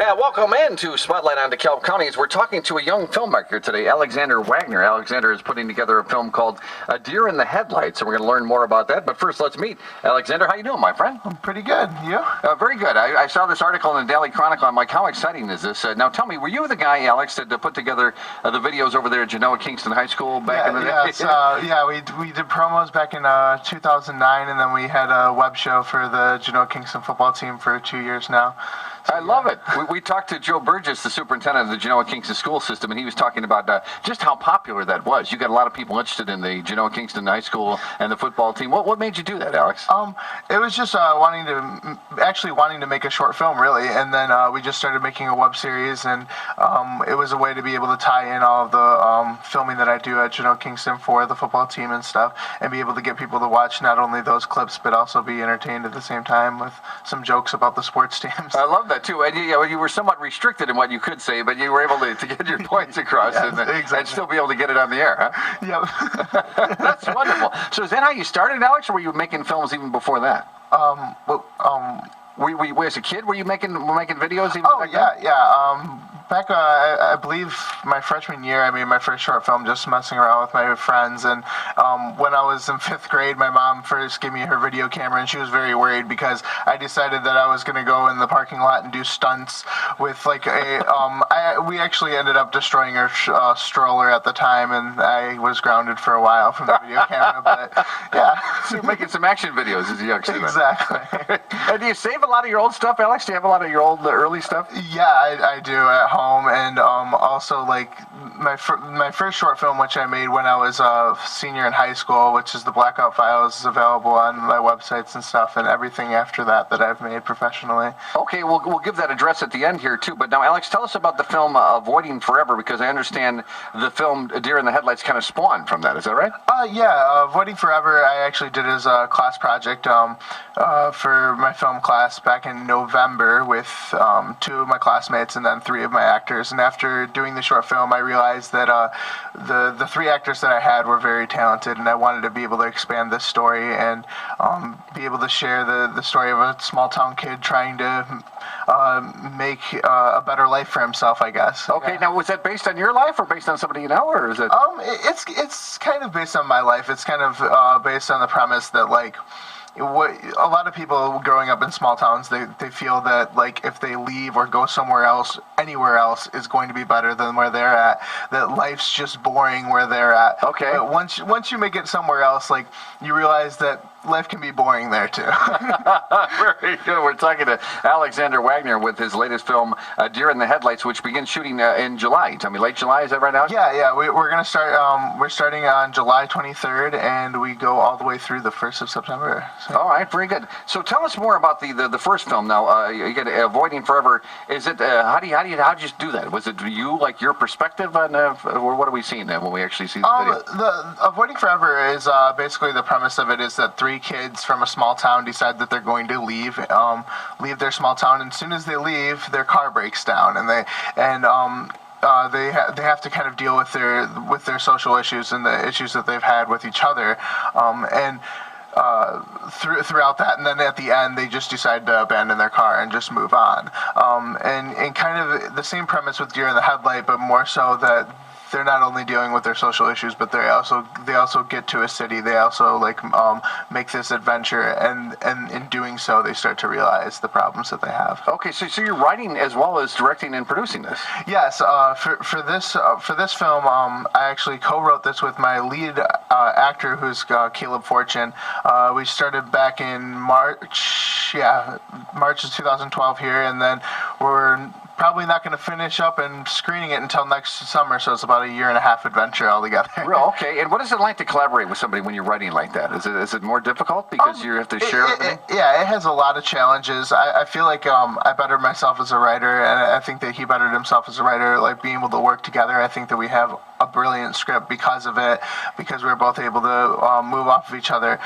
Yeah, welcome into Spotlight on DeKalb County. We're talking to a young filmmaker today, Alexander Wagner. Alexander is putting together a film called Deer in the Headlight, so we're going to learn more about that. But first, let's meet Alexander. How you doing, my friend? I'm pretty good. You? Very good. I saw this article in the Daily Chronicle. I'm like, how exciting is this? Now, tell me, were you the guy, Alex, that put together the videos over there at Genoa Kingston High School back in the day? We did promos back in 2009, and then we had a web show for the Genoa Kingston football team for 2 years now. I love it. We talked to Joe Burgess, the superintendent of the Genoa Kingston school system, and he was talking about just how popular that was. You got a lot of people interested in the Genoa Kingston High School and the football team. What made you do that, Alex? It was just wanting to make a short film, really, and then we just started making a web series, and it was a way to be able to tie in all of the filming that I do at Genoa Kingston for the football team and stuff, and be able to get people to watch not only those clips, but also be entertained at the same time with some jokes about the sports teams. I love that too, and you were somewhat restricted in what you could say, but you were able to get your points across and still be able to get it on the air, huh? Yep. That's wonderful. So is that how you started, Alex, or were you making films even before that? As a kid, were you making videos even back then? Back, I believe my freshman year, I made my first short film just messing around with my friends. And when I was in 5th grade, my mom first gave me her video camera, and she was very worried because I decided that I was going to go in the parking lot and do stunts with like we actually ended up destroying her stroller at the time, and I was grounded for a while from the video camera. But yeah, so you're making some action videos as a youngster. Exactly. And do you save a lot of your old stuff, Alex? Do you have a lot of your old early stuff? Yeah, I do at home, and also like my first short film, which I made when I was a senior in high school, which is the Blackout Files, is available on my websites and stuff, and everything after that I've made professionally. Okay, we'll give that address at the end here too. But now, Alex, tell us about the film Avoiding Forever, because I understand the film Deer in the Headlights kind of spawned from that. Is that right? Avoiding Forever I actually did as a class project for my film class back in November with 2 of my classmates and then 3 of my actors. And after doing the short film, I realized that the 3 actors that I had were very talented, and I wanted to be able to expand this story and be able to share the story of a small town kid trying to make a better life for himself, I guess. Okay, Now was that based on your life or based on somebody you know, or is it? It's kind of based on my life. It's kind of based on the premise that like, a lot of people growing up in small towns, they feel that like if they leave or go somewhere else, anywhere else is going to be better than where they're at. That life's just boring where they're at. Okay. But once you make it somewhere else, like you realize that life can be boring there too. Very good. We're talking to Alexander Wagner with his latest film, Deer in the Headlights, which begins shooting in July. Tell me, late July, is that right now? Yeah. We're gonna start. We're starting on July 23rd, and we go all the way through the 1st of September. So. All right, very good. So tell us more about the first film. Now, you get Avoiding Forever. Is it how did you do that? Was it you, like your perspective on, or what are we seeing when we actually see the video? The Avoiding Forever is basically the premise of it is that 3 kids from a small town decide that they're going to leave their small town, and as soon as they leave, their car breaks down, and they have to kind of deal with their social issues and the issues that they've had with each other, throughout that, and then at the end they just decide to abandon their car and just move on. And kind of the same premise with Deer in the Headlight, but more so that they're not only dealing with their social issues, but they also get to a city. They also make this adventure, and in doing so, they start to realize the problems that they have. Okay, so you're writing as well as directing and producing this. Yes, for this film, I actually co-wrote this with my lead actor, who's Caleb Fortune. We started back in March of 2012 here, and then we're probably not going to finish up and screening it until next summer, so it's about a 1.5-year adventure altogether. Okay, and what is it like to collaborate with somebody when you're writing like that? Is it more difficult because you have to share everything? It has a lot of challenges. I feel like I bettered myself as a writer, and I think that he bettered himself as a writer, like being able to work together. I think that we have a brilliant script because of it, because we're both able to move off of each other.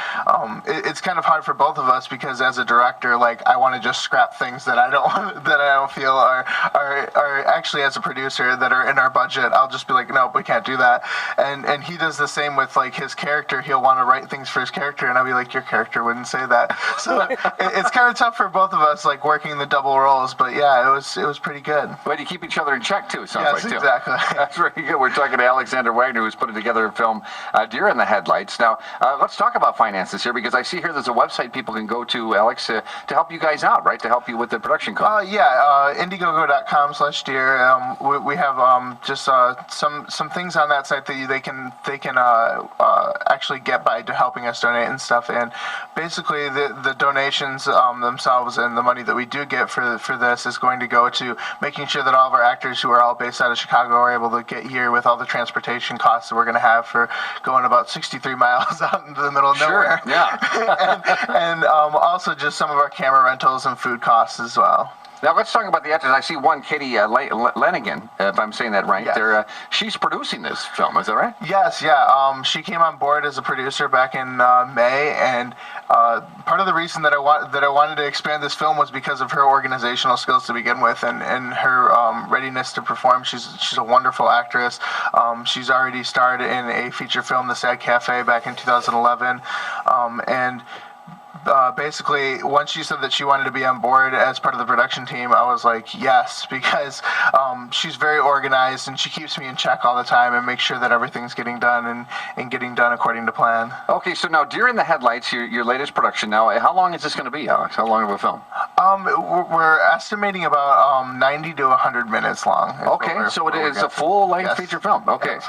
It's kind of hard for both of us because as a director, like I want to just scrap things that I don't feel are are actually, as a producer, that are in our budget. I'll just be like, no, we can't do that. And he does the same with like his character. He'll want to write things for his character, and I'll be like, your character wouldn't say that. So it's kind of tough for both of us, like working the double roles. But yeah, it was pretty good. But you keep each other in check too. Sounds like too. Exactly. That's very good. We're talking to Alexander Wagner, who's putting together a film, Deer in the Headlights. Now, let's talk about finances here, because I see here there's a website people can go to, Alex, to help you guys out, right? To help you with the production cost. Indiegogo.com/Deer. We have just some things on that site that they can actually get by helping us donate and stuff. And basically, the donations themselves and the money that we do get for this is going to go to making sure that all of our actors who are all based out of Chicago are able to get here with all the transportation costs that we're going to have for going about 63 miles out into the middle of nowhere. Sure, yeah. and also just some of our camera rentals and food costs as well. Now let's talk about the actors. I see one, Katie Lanigan, if I'm saying that right. Yes. She's producing this film, is that right? Yes, yeah. She came on board as a producer back in May, and part of the reason that I wanted to expand this film was because of her organizational skills to begin with, and her readiness to perform. She's a wonderful actress. She's already starred in a feature film, The Sad Cafe, back in 2011, and basically, once she said that she wanted to be on board as part of the production team, I was like, yes, because she's very organized and she keeps me in check all the time and makes sure that everything's getting done and getting done according to plan. Okay, so now Deer in the Headlights, your latest production now, how long is this going to be, Alex? How long of a film? We're estimating about 90 to 100 minutes long. Okay, so it is a full-length feature film. Okay. Yes.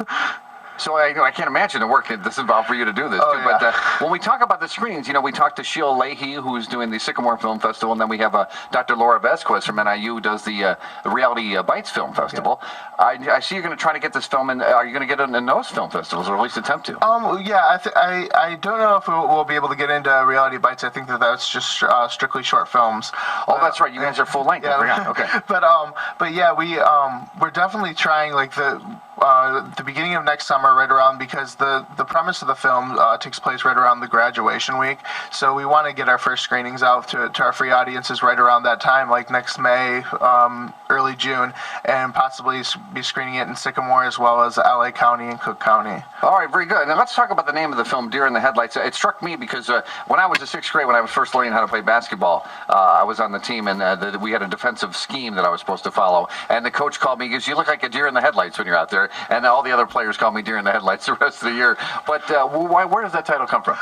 So I can't imagine the work that this is involved for you to do this. Too. Yeah. But when we talk about the screenings, we talked to Sheila Leahy, who's doing the Sycamore Film Festival, and then we have Dr. Laura Vasquez from NIU, who does the Reality Bites Film Festival. Yeah. I see you're going to try to get this film in. Are you going to get it in those film festivals, or at least attempt to? Yeah, I don't know if we'll be able to get into Reality Bites. I think that's just strictly short films. Oh, that's right. You guys are full length. Yeah. Okay. But yeah, we're definitely trying like the beginning of next summer, right around, because the premise of the film takes place right around the graduation week. So we want to get our first screenings out to our free audiences right around that time, like next May, early June, and possibly be screening it in Sycamore as well as LA County and Cook County. All right, very good. Now let's talk about the name of the film, Deer in the Headlights. It struck me because when I was in 6th grade, when I was first learning how to play basketball, I was on the team, and we had a defensive scheme that I was supposed to follow. And the coach called me, he goes, "You look like a deer in the headlights when you're out there." And all the other players call me Deer in the Headlights the rest of the year. But where does that title come from?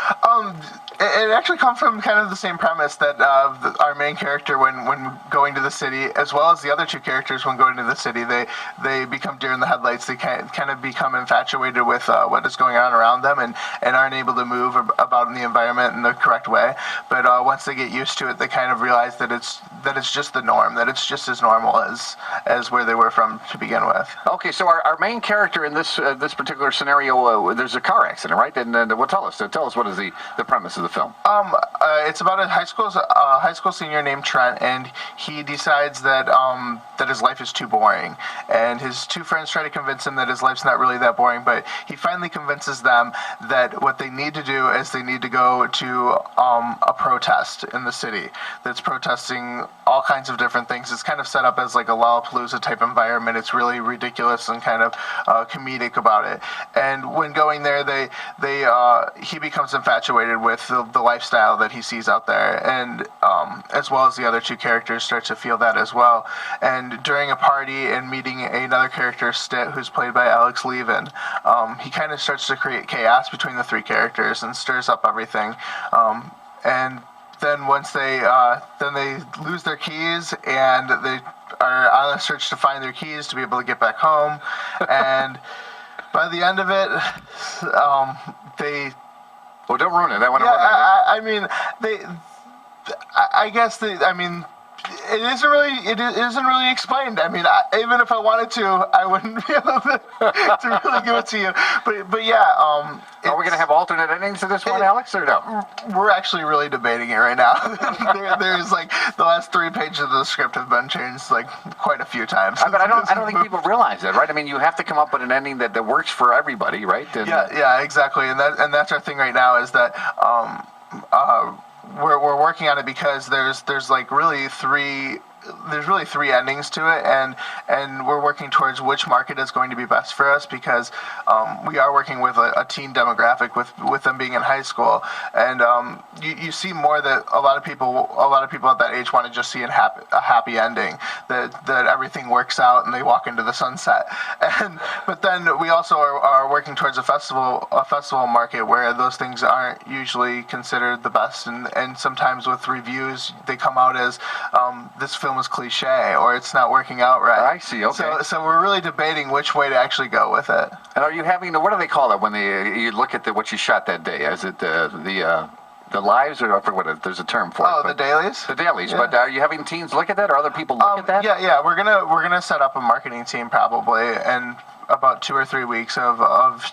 It actually comes from kind of the same premise that our main character, when going to the city, as well as the other two characters when going to the city, they become deer in the headlights. They kind of become infatuated with what is going on around them and aren't able to move about in the environment in the correct way. But once they get used to it, they kind of realize that it's just the norm, that it's just as normal as where they were from to begin with. Okay, so our main character in this particular scenario, there's a car accident, right? And tell us what is the premise of the film. It's about a high school senior named Trent, and he decides that his life is too boring, and his two friends try to convince him that his life's not really that boring, but he finally convinces them that what they need to do is they need to go to a protest in the city that's protesting all kinds of different things. It's kind of set up as like a Lollapalooza type environment. It's really ridiculous and kind of comedic about it. And when going there, he becomes infatuated with the lifestyle that he sees out there, and as well as the other two characters start to feel that as well. And during a party and meeting another character, Stitt, who's played by Alex Levin, he kind of starts to create chaos between the three characters and stirs up everything. And then once they lose their keys, and they are on a search to find their keys to be able to get back home. And by the end of it, Well, don't ruin it. I mean, I guess it isn't really explained. I mean, even if I wanted to, I wouldn't be able to really give it to you. But yeah. Are we going to have alternate endings to this one, Alex, or no? We're actually really debating it right now. There's like the last 3 pages of the script have been changed like quite a few times. But I don't think people realize that, right? I mean, you have to come up with an ending that works for everybody, right? Yeah, exactly. And that's our thing right now, is that we're working on it because there's like really three there's really three endings to it, and we're working towards which market is going to be best for us, because we are working with a teen demographic with them being in high school, and you see more that a lot of people at that age want to just see a happy ending, that everything works out and they walk into the sunset. But then we also are working towards a festival market where those things aren't usually considered the best, and sometimes with reviews they come out as this film is cliche or it's not working out right. I see. Okay. So we're really debating which way to actually go with it. And are you having, what do they call it when you look at what you shot that day? Is it the lives, or I forget what there's a term for it? Oh, the dailies. The dailies. Yeah. But are you having teens look at that, or other people look at that? Yeah. We're gonna set up a marketing team probably, and about 2 or 3 weeks of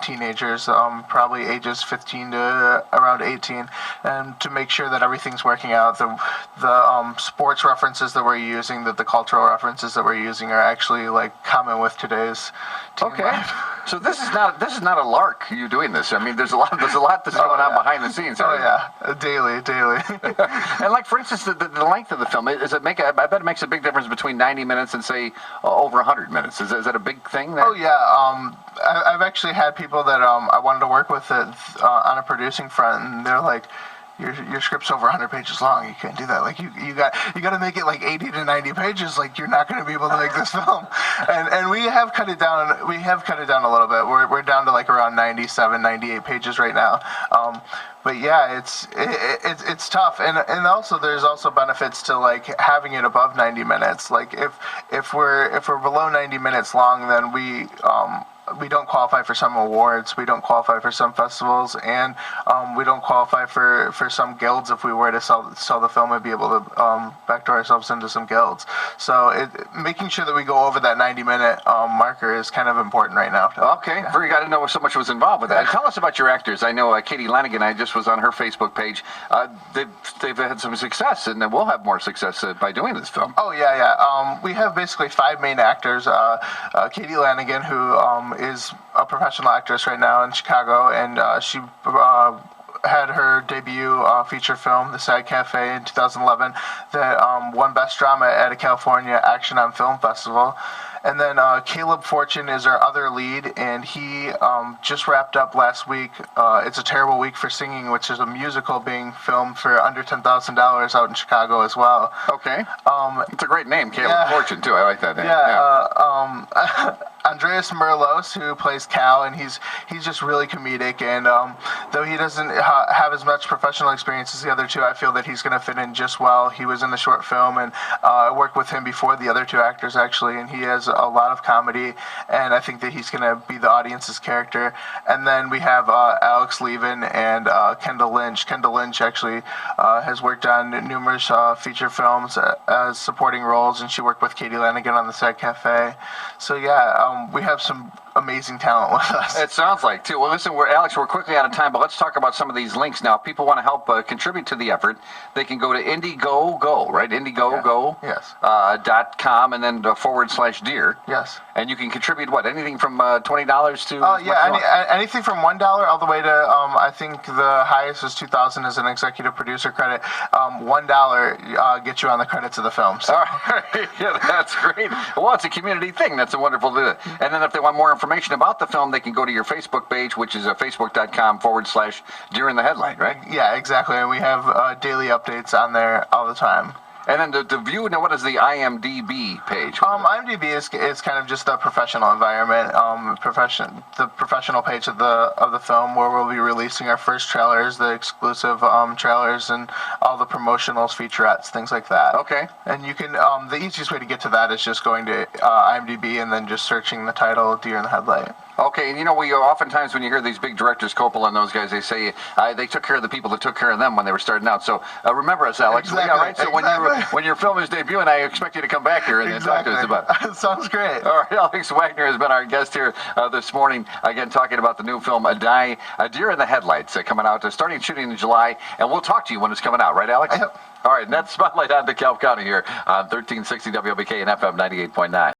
teenagers, probably ages 15 to around 18, and to make sure that everything's working out. The sports references that we're using, that the cultural references that we're using are actually like common with today's teen life. So this is not a lark. You doing this? I mean, there's a lot that's going on behind the scenes. Oh yeah, daily. And like, for instance, the length of the film, I bet it makes a big difference between 90 minutes and say over 100 minutes. Is that a big thing there? Oh yeah, I've actually had people that I wanted to work with on a producing front, and they're like, your script's over 100 pages long. You can't do that. Like you got to make it like 80 to 90 pages. Like you're not going to be able to make this film. And we have cut it down. We have cut it down a little bit. We're down to like around 97, 98 pages right now. But yeah, it's tough. And also there's also benefits to like having it above 90 minutes. Like if we're below 90 minutes long, then we don't qualify for some awards, we don't qualify for some festivals, and we don't qualify for some guilds. If we were to sell the film, we'd be able to backdoor ourselves into some guilds. So making sure that we go over that 90-minute marker is kind of important right now. Okay, very good. I didn't know so much was involved with that. And tell us about your actors. I know Katie Lanigan, I just was on her Facebook page. They've had some success, and we'll have more success by doing this film. Oh, yeah. We have basically 5 main actors. Katie Lanigan, who is a professional actress right now in Chicago, and she had her debut feature film, The Sad Cafe, in 2011, that won Best Drama at a California Action on Film Festival. And then Caleb Fortune is our other lead, and he just wrapped up last week. It's a Terrible Week for Singing, which is a musical being filmed for under $10,000 out in Chicago as well. Okay. It's a great name, Caleb Fortune, too. I like that name. Andreas Merlos, who plays Cal, and he's just really comedic, and though he doesn't have as much professional experience as the other two, I feel that he's going to fit in just well. He was in the short film, and I worked with him before the other 2 actors, actually, and he has a lot of comedy, and I think that he's going to be the audience's character. And then we have Alex Levin and Kendall Lynch. Kendall Lynch actually has worked on numerous feature films as supporting roles, and she worked with Katie Lanigan on The Sad Cafe. So yeah, we have some amazing talent with us. It sounds like, too. Well, listen, Alex, we're quickly out of time, but let's talk about some of these links now. If people want to help contribute to the effort, they can go to Indiegogo, right? Indiegogo. Yes. .com, and then /Deer. Yes. And you can contribite what? Anything from $20 to? Anything from $1 all the way to I think the highest is $2,000 as an executive producer credit. $1 gets you on the credits of the film. So. All right. Yeah, that's great. Well, it's a community thing. That's a wonderful thing. And then if they want more information about the film, they can go to your Facebook page, which is facebook.com /Deer In The Headlight, right? Yeah, exactly. And we have daily updates on there all the time. And then the view, now what is the IMDb page? IMDb is kind of just a professional environment, the professional page of the film, where we'll be releasing our first trailers, the exclusive trailers, and all the promotionals, featurettes, things like that. Okay. And you can, the easiest way to get to that is just going to IMDb and then just searching the title, Deer In The Headlight. Okay, and we oftentimes when you hear these big directors, Coppola and those guys, they say they took care of the people that took care of them when they were starting out. So remember us, Alex. Exactly. Yeah, right? So when your film is debuting, I expect you to come back here and talk to us about it. Sounds great. All right, Alex Wagner has been our guest here this morning, again, talking about the new film, A Deer In The Headlights, coming out, starting shooting in July, and we'll talk to you when it's coming out, right, Alex? Yep. All right, and that's Spotlight on DeKalb County here on 1360 WLBK and FM 98.9.